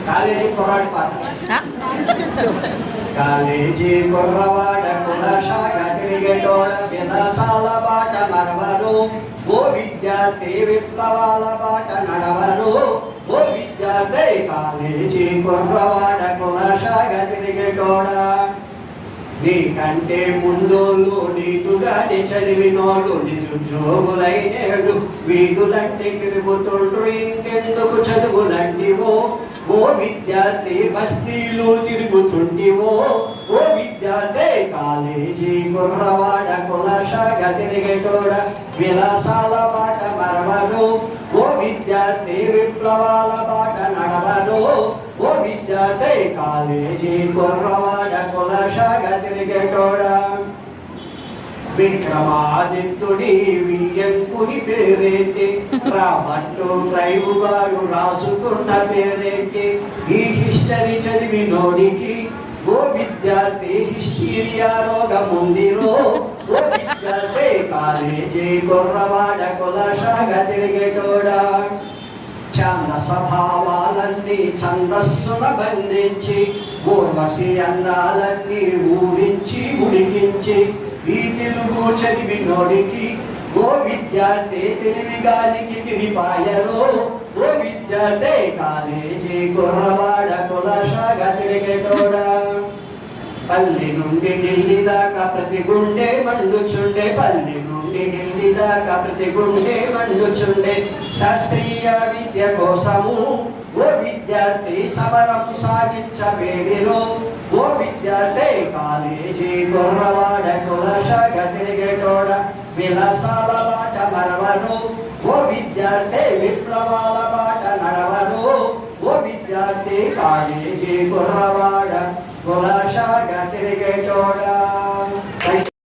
College కుర్రాడి పాట. College కుర్రవాడ కులశాగా తిరిగేటోడ విలాసాల బాట మరవరు, ఓ విద్యార్థి విప్లవాల బాట నడవరు, ఓ విద్యార్థి. కాలేజీ కుర్రవాడ కులశాగా తిరిగేటోడ నీకంటే ముందోళ్ళు నీకుగానే చదివినోళ్ళు నిరుద్యోగులైనేడు వీధులంటే తిరుగుతుండ్రు, ఇంకెందుకు చదువులంటివో ఓ విద్యార్థి. బస్తీలు తిరుగుతుంటివో ఓ విద్యార్థి. కాలేజీ కుర్రవాడ కులశాగా తిరిగేటోడ విలాసాల బాట మరవరు, ఓ విద్యార్థి విప్లవాల బాట నడవరు, ఓ విద్యార్థి. కాలేజీ కుర్రవాడ కులశాగా తిరిగేటోడ విక్రమాదిత్యుడి వియ్యంకుని పేరేంటి, రాబట్టు క్రైవుగాడు రాసుకున్న పేరేంటి. ఈ హిస్టరీ చదివినోడికి ఓ విద్యార్థి హిస్టీరియా రోగముందిరో, ఓ విద్యార్థి. కాలేజీ కుర్రవాడ కులశాగా తిరిగేటోడా ఛందస భావాలన్నీ ఛందస్సున బంధించి, ఊర్వశి అందాలన్నీ ఊరించి ఉడికించి, ఈ తెలుగు చదివినోడికి ఓ విద్యార్థి తెలివి గాలికి తిరిపాయరో, ఓ విద్యార్థి. కాలేజీ కుర్రవాడ కులశాగా తిరిగేటోడా పల్లె నుండి ఢిల్లీ దాకా ప్రతి గుండె మండుచుండే, పల్లె నుండి ఢిల్లీ దాకా ప్రతి గుండె మండుచుండే. శాస్త్రీయ విద్య కోసము ఓ విద్యార్థి సమరం సాగించవేడిలో, ఓ విద్యార్థి. కాలేజీ కుర్రవాడ కులశాగా తిరిగేటోడ విలాసాల బాట మరవరు, ఓ విద్యార్థి విప్లవాల బాట నడవరు, ఓ విద్యార్థి. కాలేజీ కుర్రవాడ కులశాగా తిరిగేటోడా